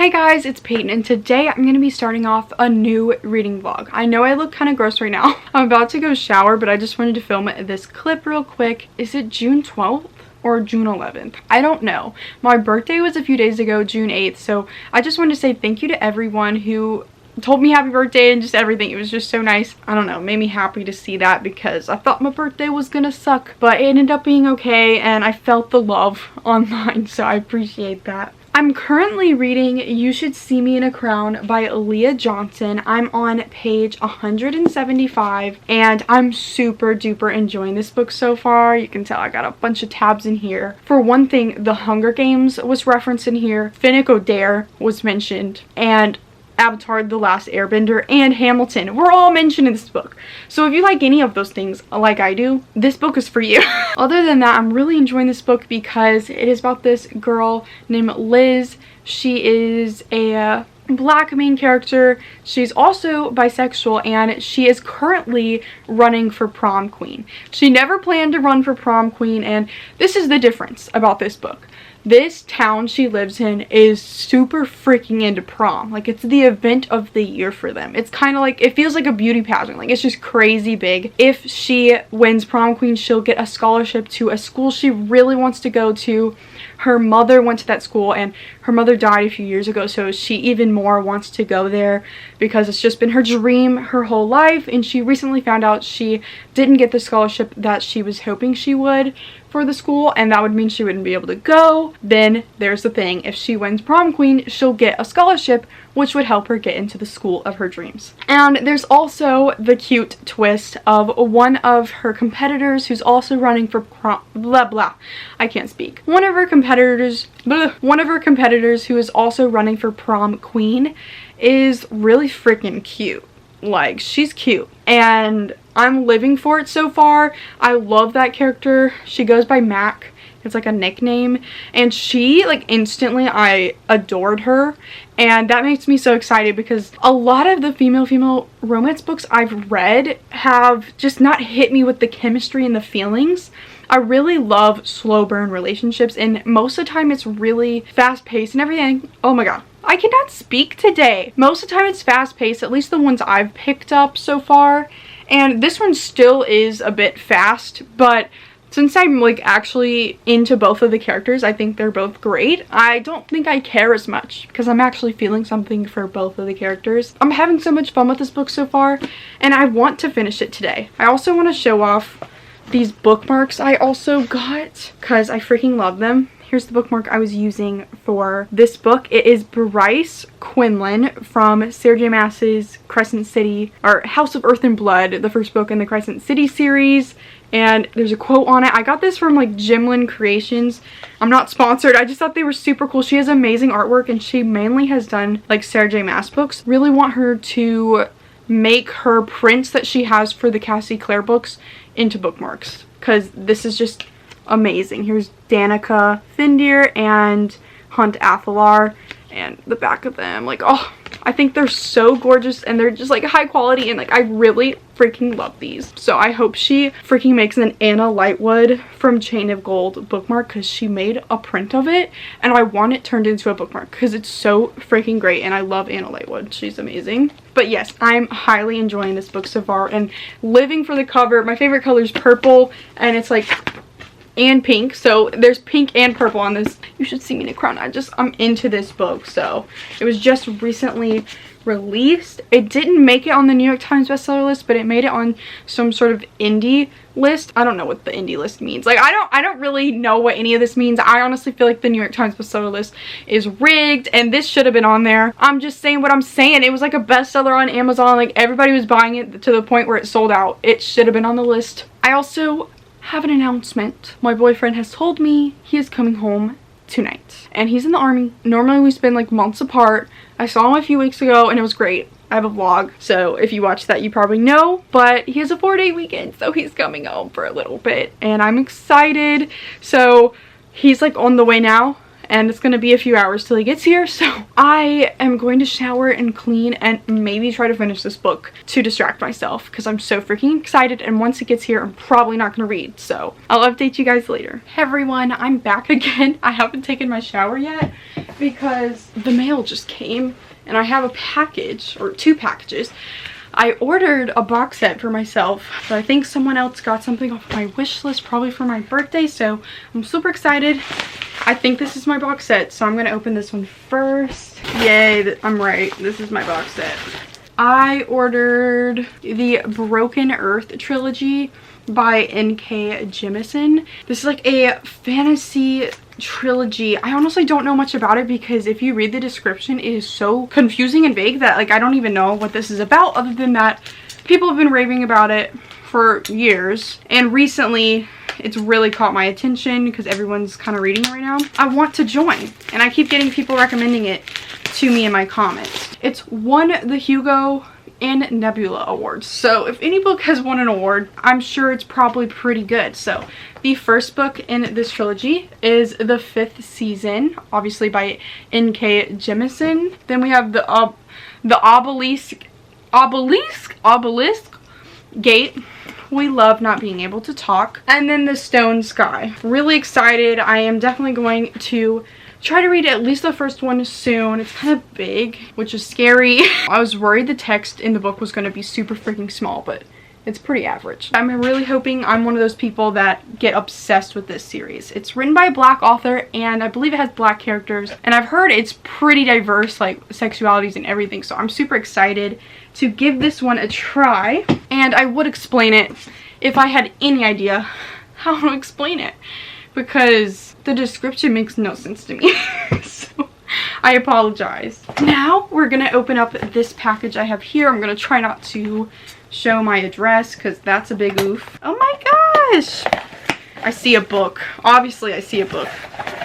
Hey guys, it's Peyton, and today I'm going to be starting off a new reading vlog. I know I look kind of gross right now. I'm about to go shower, but I just wanted to film this clip real quick. Is it June 12th? Or June 11th? I don't know. My birthday was a few days ago, June 8th, so I just wanted to say thank you to everyone who told me happy birthday and just everything. It was just so nice. I don't know, made me happy to see that because I thought my birthday was gonna suck, but it ended up being okay and I felt the love online, so I appreciate that. I'm currently reading You Should See Me in a Crown by Leah Johnson. I'm on page 175 and I'm super duper enjoying this book so far. You can tell I got a bunch of tabs in here. For one thing, The Hunger Games was referenced in here, Finnick Odair was mentioned, and Avatar: The Last Airbender and Hamilton were all mentioned in this book. So if you like any of those things like I do, this book is for you. Other than that, I'm really enjoying this book because it is about this girl named Liz. She is a black main character. She's also bisexual and she is currently running for prom queen. She never planned to run for prom queen, and this is the difference about this book. This town she lives in is super freaking into prom. Like, it's the event of the year for them. It's kind of like, it feels like a beauty pageant. Like, it's just crazy big. If she wins prom queen, she'll get a scholarship to a school she really wants to go to. Her mother went to that school and her mother died a few years ago, so she even more wants to go there because it's just been her dream her whole life, and she recently found out she didn't get the scholarship that she was hoping she would for the school, and that would mean she wouldn't be able to go. Then there's the thing, if she wins prom queen, she'll get a scholarship which would help her get into the school of her dreams. And there's also the cute twist of one of her competitors who's also running for prom, blah blah, I can't speak. One of her competitors who is also running for prom queen is really freaking cute. Like, she's cute and I'm living for it so far. I love that character. She goes by Mac. It's like a nickname, and she, like, instantly I adored her, and that makes me so excited because a lot of the female romance books I've read have just not hit me with the chemistry and the feelings. I really love slow burn relationships, and most of the time it's really fast paced and everything. Oh my god, I cannot speak today. Most of the time it's fast paced, at least the ones I've picked up so far, and this one still is a bit fast, but since I'm like actually into both of the characters, I think they're both great. I don't think I care as much because I'm actually feeling something for both of the characters. I'm having so much fun with this book so far, and I want to finish it today. I also want to show off these bookmarks I also got because I freaking love them. Here's the bookmark I was using for this book. It is Bryce Quinlan from Sarah J. Maas's Crescent City, or House of Earth and Blood, the first book in the Crescent City series. And there's a quote on it. I got this from like Jemisin Creations. I'm not sponsored. I just thought they were super cool. She has amazing artwork and she mainly has done like Sarah J. Maas books. Really want her to make her prints that she has for the Cassie Clare books into bookmarks because this is just amazing. Here's Danica Findir and Hunt Athalar and the back of them. Like, oh, I think they're so gorgeous and they're just like high quality, and like I really freaking love these. So I hope she freaking makes an Anna Lightwood from Chain of Gold bookmark because she made a print of it and I want it turned into a bookmark because it's so freaking great and I love Anna Lightwood. She's amazing. But yes, I'm highly enjoying this book so far and living for the cover. My favorite color is purple, and it's like and pink, so there's pink and purple on this. You Should See Me in a Crown. I'm into this book. So it was just recently released. It didn't make it on the New York Times bestseller list, but it made it on some sort of indie list. I don't know what the indie list means. Like, I don't really know what any of this means. I honestly feel like the New York Times bestseller list is rigged and this should have been on there. I'm just saying what I'm saying. It was like a bestseller on Amazon. Like, everybody was buying it to the point where it sold out. It should have been on the list. I also have an announcement. My boyfriend has told me he is coming home tonight and he's in the army. Normally we spend like months apart. I saw him a few weeks ago and it was great. I have a vlog, so if you watch that you probably know, but he has a 4-day weekend, so he's coming home for a little bit and I'm excited. So he's like on the way now and it's gonna be a few hours till he gets here, so I am going to shower and clean and maybe try to finish this book to distract myself because I'm so freaking excited, and once it gets here I'm probably not gonna read, so I'll update you guys later. Hey everyone, I'm back again. I haven't taken my shower yet because the mail just came and I have a package, or 2 packages. I ordered a box set for myself, but I think someone else got something off my wish list, probably for my birthday, so I'm super excited. I think this is my box set, so I'm gonna open this one first. Yay, I'm right, this is my box set. I ordered the Broken Earth trilogy by N.K. Jemisin. This is like a fantasy trilogy. I honestly don't know much about it because if you read the description, it is so confusing and vague that like I don't even know what this is about, other than that people have been raving about it for years, and recently it's really caught my attention because everyone's kind of reading it right now. I want to join, and I keep getting people recommending it to me in my comments. It's won the Hugo and Nebula awards, so if any book has won an award, I'm sure it's probably pretty good. So the first book in this trilogy is The Fifth Season, obviously by N.K. Jemisin. Then we have the obelisk gate. We love not being able to talk. And then The Stone Sky. Really excited. I am definitely going to try to read at least the first one soon. It's kind of big, which is scary. I was worried the text in the book was going to be super freaking small, but it's pretty average. I'm really hoping I'm one of those people that get obsessed with this series. It's written by a Black author, and I believe it has Black characters, and I've heard it's pretty diverse, like sexualities and everything, so I'm super excited to give this one a try. And I would explain it if I had any idea how to explain it, because the description makes no sense to me. So I apologize. Now we're gonna open up this package I have here. I'm gonna try not to show my address because that's a big oof. Oh my gosh, I see a book. Obviously I see a book.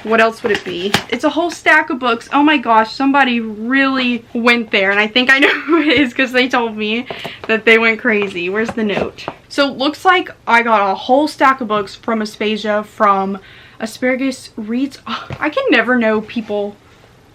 What else would it be? It's a whole stack of books. Oh my gosh, somebody really went there, and I think I know who it is because they told me that they went crazy. Where's the note? So it looks like I got a whole stack of books from Acevedo from Asparagus Reads. Oh, I can never know people's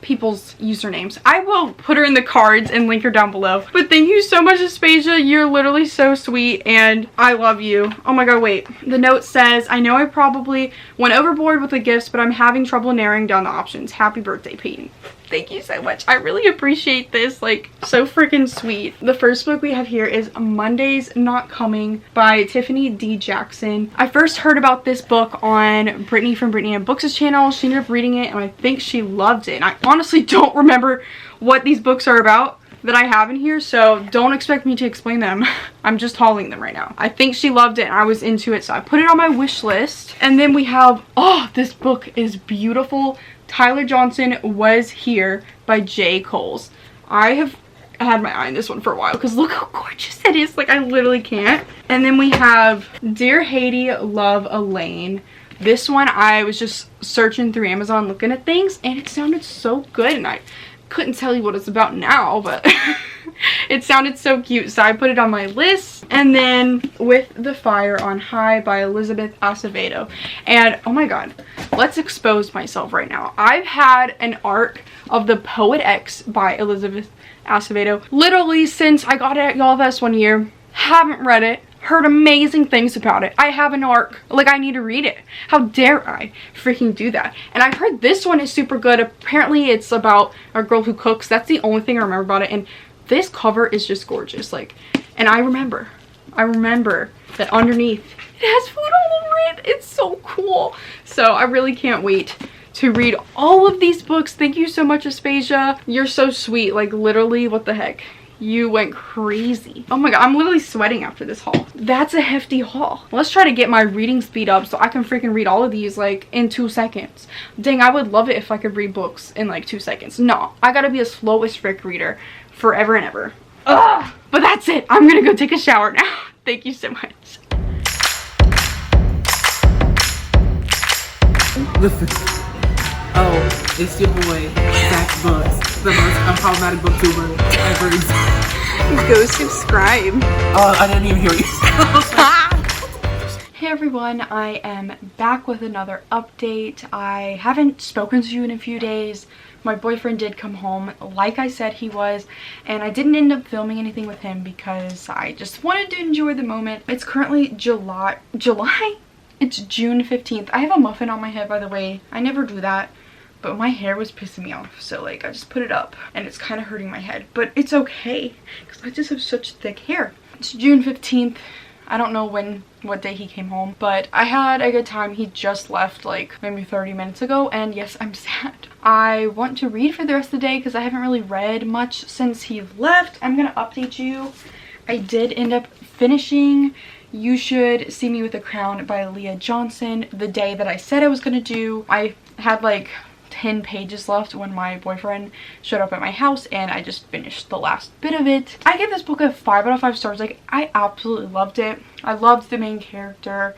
usernames. I will put her in the cards and link her down below. But thank you so much, Aspasia. You're literally so sweet and I love you. Oh my god, wait. The note says, I know I probably went overboard with the gifts, but I'm having trouble narrowing down the options. Happy birthday, Peyton. Thank you so much. I really appreciate this. Like, so freaking sweet. The first book we have here is Monday's Not Coming by Tiffany D. Jackson. I first heard about this book on Brittany from Brittany and Books' channel. She ended up reading it and I think she loved it. And I honestly don't remember what these books are about that I have in here, so don't expect me to explain them. I'm just hauling them right now. I think she loved it and I was into it, so I put it on my wish list. And then we have, oh, this book is beautiful. Tyler Johnson Was Here by J. Coles. I have had my eye on this one for a while because look how gorgeous it is. Like, I literally can't. And then we have Dear Haiti, Love Elaine. This one, I was just searching through Amazon looking at things and it sounded so good, and I couldn't tell you what it's about now, but it sounded so cute, so I put it on my list. And then With the Fire on High by Elizabeth Acevedo. And oh my god, let's expose myself right now. I've had an arc of The Poet X by Elizabeth Acevedo literally since I got it at Y'all Fest one year. Haven't read it. Heard amazing things about it. I have an arc. Like, I need to read it. How dare I freaking do that? And I've heard this one is super good. Apparently it's about a girl who cooks. That's the only thing I remember about it. And this cover is just gorgeous. Like, and I remember that underneath it has food all over it. It's so cool. So I really can't wait to read all of these books. Thank you so much, Aspasia. You're so sweet. Like, literally, what the heck? You went crazy. Oh my god, I'm literally sweating after this haul. That's a hefty haul. Let's try to get my reading speed up so I can freaking read all of these like in 2 seconds. Dang, I would love it if I could read books in like 2 seconds. No, I gotta be a slow as frick reader forever and ever. Ugh. But that's it. I'm gonna go take a shower now. Thank you so much. Listen. Oh, it's your boy, Zach Books, the most unproblematic booktuber ever. Go subscribe. Oh, I didn't even hear you. Hey everyone, I am back with another update. I haven't spoken to you in a few days. My boyfriend did come home like I said he was, and I didn't end up filming anything with him because I just wanted to enjoy the moment. It's currently July? It's June 15th. I have a muffin on my head, by the way. I never do that. but my hair was pissing me off, so like I just put it up and it's kind of hurting my head, but it's okay because I just have such thick hair. It's June 15th. I don't know what day he came home, but I had a good time. He just left like maybe 30 minutes ago, and yes, I'm sad. I want to read for the rest of the day because I haven't really read much since he left. I'm gonna update you. I did end up finishing You Should See Me with a Crown by Leah Johnson the day that I said I was gonna do. I had like 10 pages left when my boyfriend showed up at my house, and I just finished the last bit of it. I gave this book a 5 out of 5 stars. Like, I absolutely loved it. I loved the main character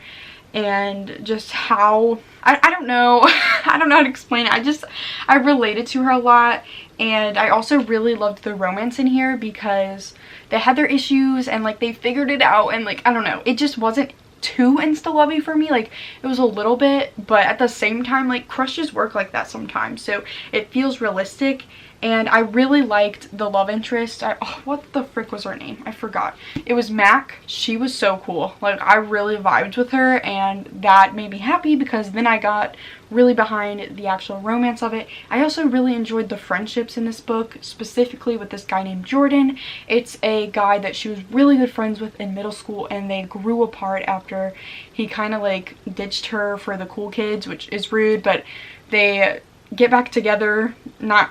and just how I don't know I don't know how to explain it. I related to her a lot, and I also really loved the romance in here because they had their issues and like they figured it out, and like I don't know, it just wasn't too insta-lovey for me. Like, it was a little bit, but at the same time, like, crushes work like that sometimes, so it feels realistic. And I really liked the love interest. Oh, what the frick was her name? I forgot. It was Mac. She was so cool. Like, I really vibed with her, and that made me happy because then I got really behind the actual romance of it. I also really enjoyed the friendships in this book, specifically with this guy named Jordan. It's a guy that she was really good friends with in middle school, and they grew apart after he kind of like ditched her for the cool kids, which is rude, but they get back together, not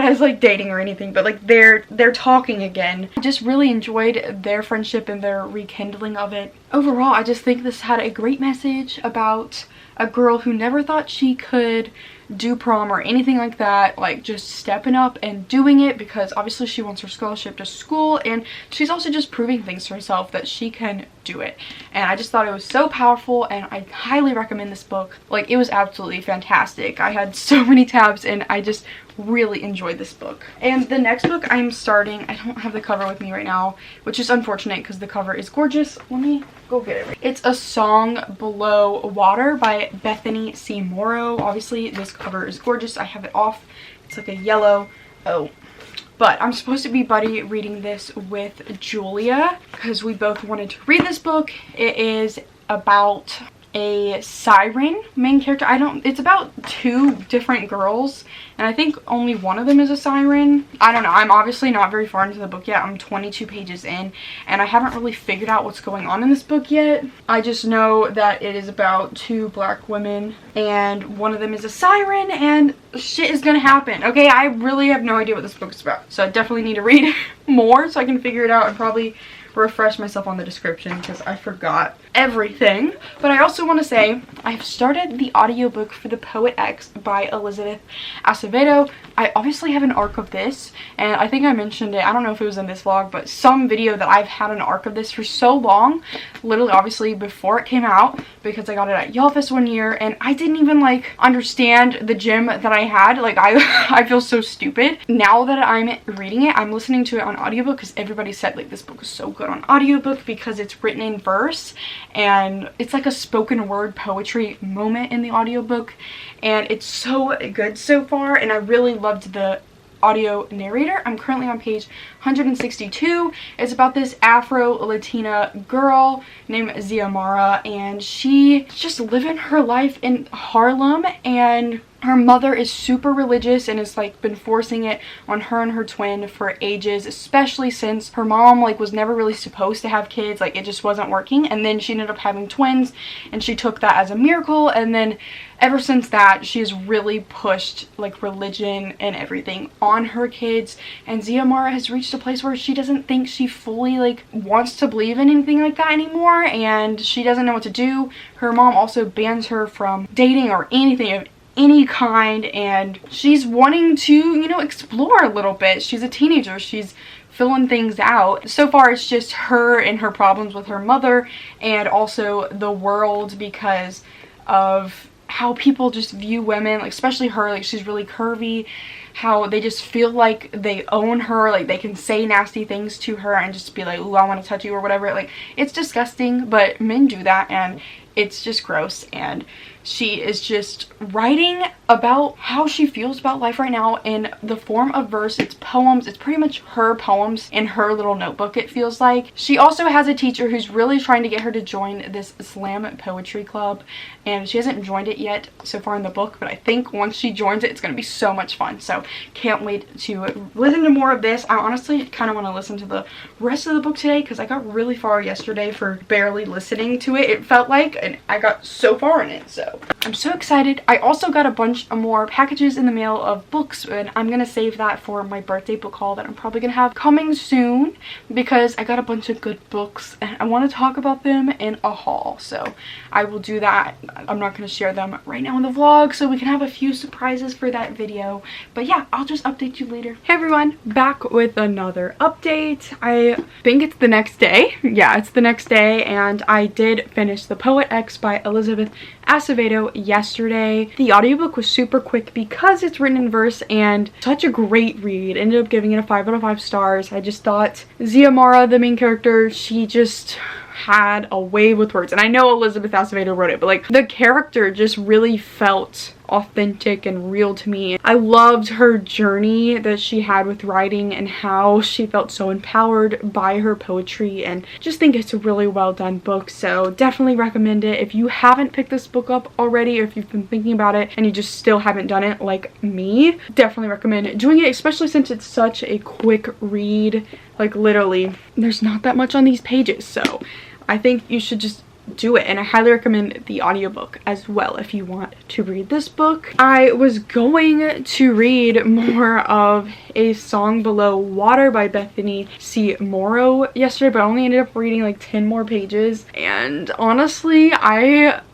as like dating or anything, but like they're talking again. I just really enjoyed their friendship and their rekindling of it. Overall, I just think this had a great message about a girl who never thought she could do prom or anything like that, like just stepping up and doing it because obviously she wants her scholarship to school, and she's also just proving things to herself that she can do it. And I just thought it was so powerful, and I highly recommend this book. Like, it was absolutely fantastic. I had so many tabs, and I just really enjoyed this book. And the next book I'm starting, I don't have the cover with me right now, which is unfortunate because the cover is gorgeous. Let me go get it. It's A Song Below Water by Bethany Seymour. Obviously this cover is gorgeous. I have it off. It's like a yellow. Oh, but I'm supposed to be buddy reading this with Julia because we both wanted to read this book. It is about a siren main character. It's about 2 different girls, and I think only one of them is a siren. I don't know. I'm obviously not very far into the book yet. I'm 22 pages in, and I haven't really figured out what's going on in this book yet. I just know that it is about 2 black women, and one of them is a siren, and shit is gonna happen. Okay, I really have no idea what this book is about, so I definitely need to read more so I can figure it out and probably refresh myself on the description because I forgot everything. But I also want to say I've started the audiobook for The Poet X by Elizabeth Acevedo. I obviously have an arc of this, and I think I mentioned it, I don't know if it was in this vlog, but some video that I've had an arc of this for so long, literally obviously before it came out, because I got it at Y'allfest one year, and I didn't even like understand the gem that I had. Like, I feel so stupid. Now that I'm reading it, I'm listening to it on audiobook because everybody said like this book is so good on audiobook because it's written in verse, and it's like a spoken word poetry moment in the audiobook, and it's so good so far, and I really loved the audio narrator. I'm currently on page 162. It's about this Afro-Latina girl named Xiomara, and she's just living her life in Harlem, and her mother is super religious and has like been forcing it on her and her twin for ages, especially since her mom like was never really supposed to have kids. Like, it just wasn't working, and then she ended up having twins, and she took that as a miracle, and then ever since that she has really pushed like religion and everything on her kids. And Xiomara has reached a place where she doesn't think she fully like wants to believe in anything like that anymore, and she doesn't know what to do. Her mom also bans her from dating or anything of any kind, and she's wanting to, you know, explore a little bit. She's a teenager. She's filling things out. So far it's just her and her problems with her mother, and also the world because of how people just view women, like especially her. Like, she's really curvy, how they just feel like they own her, like they can say nasty things to her and just be like, ooh, I want to touch you or whatever. Like, it's disgusting, but men do that, and It's just gross, and she is just writing about how she feels about life right now in the form of verse. It's poems. It's pretty much her poems in her little notebook, it feels like. She also has a teacher who's really trying to get her to join this slam poetry club, and she hasn't joined it yet so far in the book, but I think once she joins it, it's going to be so much fun. So can't wait to listen to more of this. I honestly kind of want to listen to the rest of the book today because I got really far yesterday for barely listening to it, it felt like, and I got so far in it. So I'm so excited. I also got a bunch of more packages in the mail of books, and I'm gonna save that for my birthday book haul that I'm probably gonna have coming soon, because I got a bunch of good books and I want to talk about them in a haul. So I will do that. I'm not gonna share them right now in the vlog so we can have a few surprises for that video, but yeah, I'll just update you later. Hey everyone, back with another update. I think it's the next day. Yeah, it's the next day, and I did finish The Poet X by Elizabeth Acevedo yesterday. The audiobook was super quick because it's written in verse and such a great read. Ended up giving it a 5 out of 5 stars. I just thought Xiomara, the main character, she just had a way with words. And I know Elizabeth Acevedo wrote it, but like the character just really felt authentic and real to me. I loved her journey that she had with writing and how she felt so empowered by her poetry, and just think it's a really well done book. So definitely recommend it. If you haven't picked this book up already, or if you've been thinking about it and you just still haven't done it like me, definitely recommend doing it, especially since it's such a quick read. Like literally there's not that much on these pages, so I think you should just do it. And I highly recommend the audiobook as well if you want to read this book. I was going to read more of A Song Below Water by Bethany Seymour yesterday, but I only ended up reading like 10 more pages, and honestly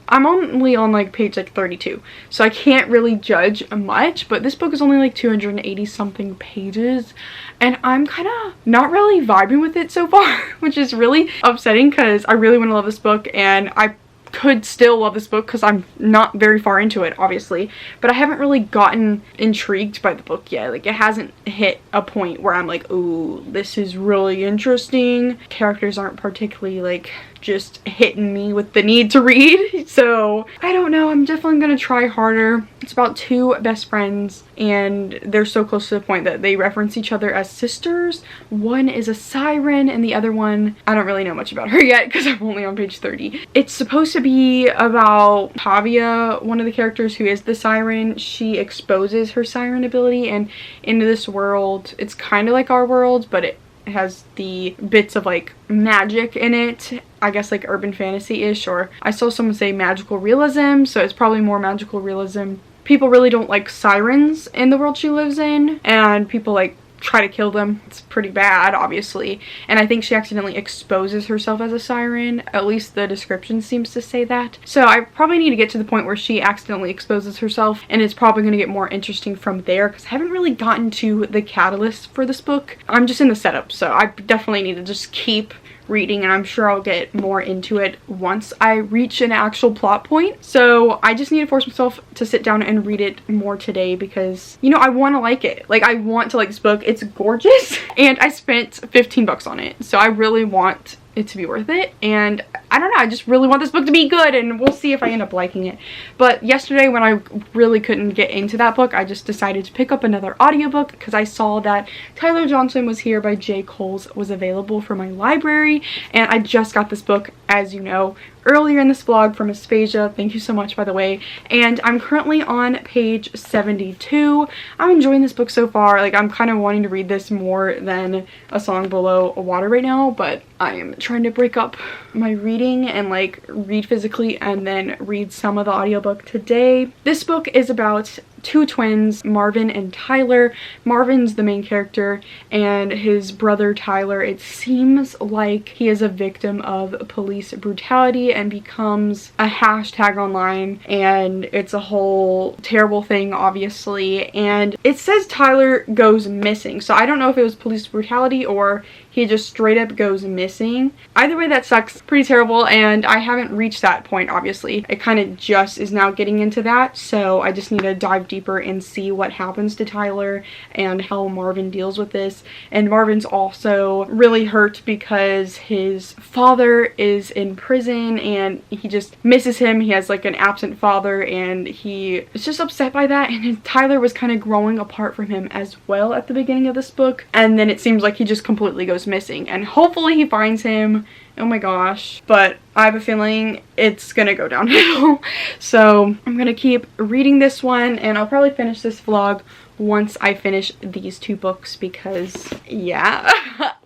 I'm only on like page like 32, so I can't really judge much, but this book is only like 280 something pages, and I'm kind of not really vibing with it so far, which is really upsetting because I really want to love this book, and I could still love this book because I'm not very far into it, obviously, but I haven't really gotten intrigued by the book yet. Like it hasn't hit a point where I'm like, ooh, this is really interesting. Characters aren't particularly like just hitting me with the need to read, so I don't know. I'm definitely gonna try harder. It's about two best friends, and they're so close to the point that they reference each other as sisters. One is a siren, and the other one, I don't really know much about her yet because I'm only on page 30. It's supposed to be about Tavia, one of the characters who is the siren. She exposes her siren ability, and into this world, it's kind of like our world, but it has the bits of like magic in it, I guess like urban fantasy-ish, or I saw someone say magical realism, so it's probably more magical realism. People really don't like sirens in the world she lives in, and people like try to kill them. It's pretty bad, obviously, and I think she accidentally exposes herself as a siren. At least the description seems to say that. So I probably need to get to the point where she accidentally exposes herself, and it's probably going to get more interesting from there because I haven't really gotten to the catalyst for this book. I'm just in the setup, so I definitely need to just keep reading, and I'm sure I'll get more into it once I reach an actual plot point. So I just need to force myself to sit down and read it more today because, you know, I want to like it. Like, I want to like this book. It's gorgeous, and I spent 15 bucks on it, so I really want it to be worth it. And I don't know, I just really want this book to be good, and we'll see if I end up liking it. But yesterday when I really couldn't get into that book, I just decided to pick up another audiobook because I saw that Tyler Johnson Was Here by J. Coles was available for my library, and I just got this book, as you know, earlier in this vlog from Acevedo. Thank you so much, by the way. And I'm currently on page 72. I'm enjoying this book so far. Like, I'm kind of wanting to read this more than A Song Below Water right now, but I am trying to break up my reading and like read physically and then read some of the audiobook today. This book is about two twins, Marvin and Tyler. Marvin's the main character, and his brother Tyler, it seems like he is a victim of police brutality and becomes a hashtag online, and it's a whole terrible thing, obviously. And it says Tyler goes missing, so I don't know if it was police brutality or he just straight up goes missing. Either way, that sucks. Pretty terrible, and I haven't reached that point, obviously. It kind of just is now getting into that, so I just need to dive deeper and see what happens to Tyler and how Marvin deals with this. And Marvin's also really hurt because his father is in prison and he just misses him. He has like an absent father and he is just upset by that, and Tyler was kind of growing apart from him as well at the beginning of this book, and then it seems like he just completely goes missing, and hopefully he finds him. Oh my gosh, but I have a feeling it's gonna go downhill. So I'm gonna keep reading this one, and I'll probably finish this vlog once I finish these 2 books because yeah,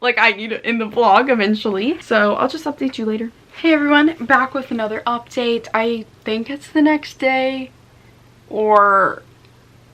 like I need it in the vlog eventually. So I'll just update you later. Hey everyone, back with another update. I think it's the next day or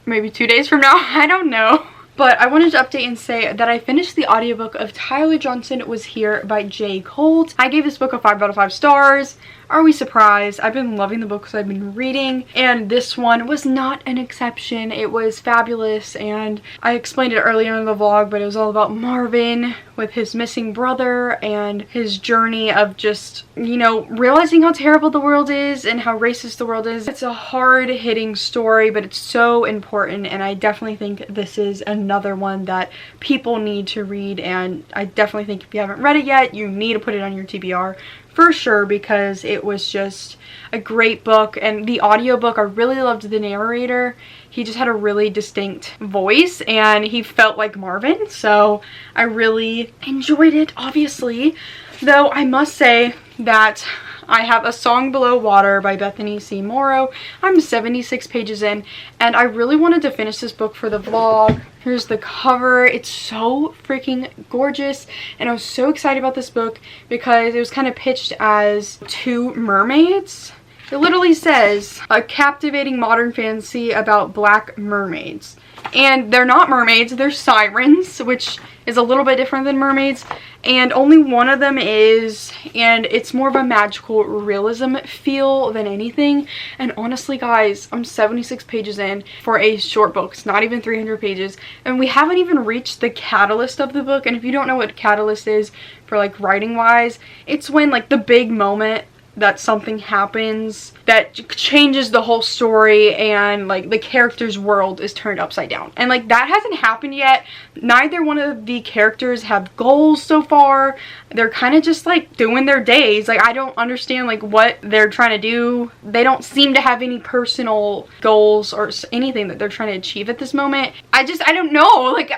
maybe 2 days from now. I don't know. But I wanted to update and say that I finished the audiobook of Tyler Johnson Was Here by J. Colt. I gave this book a 5 out of 5 stars. Are we surprised? I've been loving the books I've been reading, and this one was not an exception. It was fabulous, and I explained it earlier in the vlog, but it was all about Marvin with his missing brother and his journey of just, you know, realizing how terrible the world is and how racist the world is. It's a hard-hitting story, but it's so important, and I definitely think this is another one that people need to read, and I definitely think if you haven't read it yet, you need to put it on your TBR. For sure, because it was just a great book, and the audiobook, I really loved the narrator. He just had a really distinct voice and he felt like Marvin, so I really enjoyed it, obviously. Though I must say that I have A Song Below Water by Bethany, Seymour. I'm 76 pages in, and I really wanted to finish this book for the vlog. Here's the cover. It's so freaking gorgeous, and I was so excited about this book because it was kind of pitched as 2 mermaids. It literally says, a captivating modern fantasy about black mermaids. And they're not mermaids, they're sirens, which is a little bit different than mermaids, and only one of them is, and it's more of a magical realism feel than anything. And honestly guys, I'm 76 pages in for a short book. It's not even 300 pages, and we haven't even reached the catalyst of the book. And if you don't know what catalyst is for like writing wise, it's when like the big moment that something happens that changes the whole story and like the character's world is turned upside down, and like that hasn't happened yet. Neither one of the characters have goals so far. They're kind of just like doing their days. Like I don't understand like what they're trying to do. They don't seem to have any personal goals or anything that they're trying to achieve at this moment. I don't know, like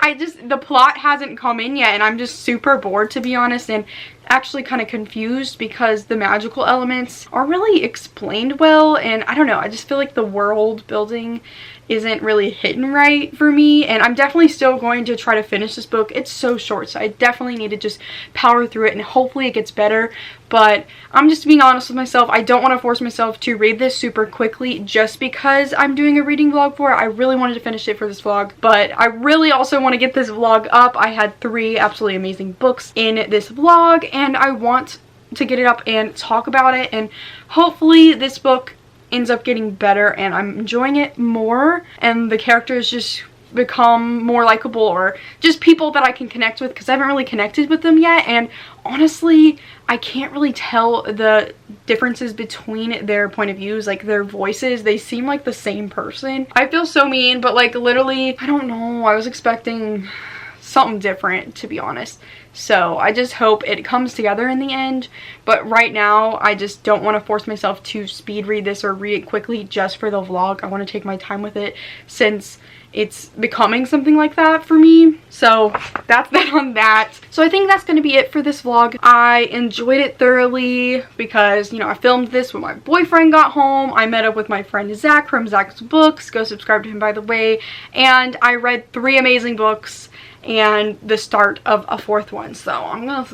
the plot hasn't come in yet, and I'm just super bored, to be honest, and actually kind of confused because the magical elements aren't really explained well, and I don't know, I just feel like the world building isn't really hitting right for me. And I'm definitely still going to try to finish this book. It's so short, so I definitely need to just power through it, and hopefully it gets better. But I'm just being honest with myself. I don't want to force myself to read this super quickly just because I'm doing a reading vlog for it. I really wanted to finish it for this vlog, but I really also want to get this vlog up. I had 3 absolutely amazing books in this vlog, and I want to get it up and talk about it, and hopefully this book ends up getting better and I'm enjoying it more, and the characters just become more likable, or just people that I can connect with, because I haven't really connected with them yet. And honestly, I can't really tell the differences between their point of views, like their voices. They seem like the same person. I feel so mean, but like literally, I don't know, I was expecting something different, to be honest. So I just hope it comes together in the end, but right now I just don't want to force myself to speed read this or read it quickly just for the vlog. I want to take my time with it since it's becoming something like that for me. So that's that on that. So I think that's going to be it for this vlog. I enjoyed it thoroughly because, you know, I filmed this when my boyfriend got home. I met up with my friend Zach from Zach's Books. Go subscribe to him, by the way. And I read 3 amazing books and the start of a 4th one. So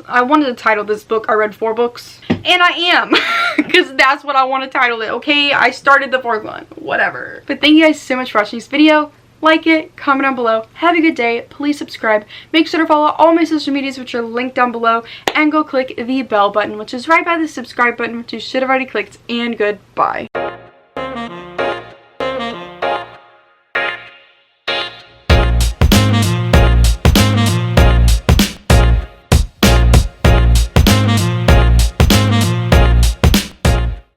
I wanted to title this book, I read 4 books, and I am, because that's what I want to title it. Okay, I started the 4th one, whatever. But thank you guys so much for watching this video. Like it, comment down below, have a good day, please subscribe, make sure to follow all my social medias, which are linked down below, and go click the bell button, which is right by the subscribe button, which you should have already clicked, and goodbye.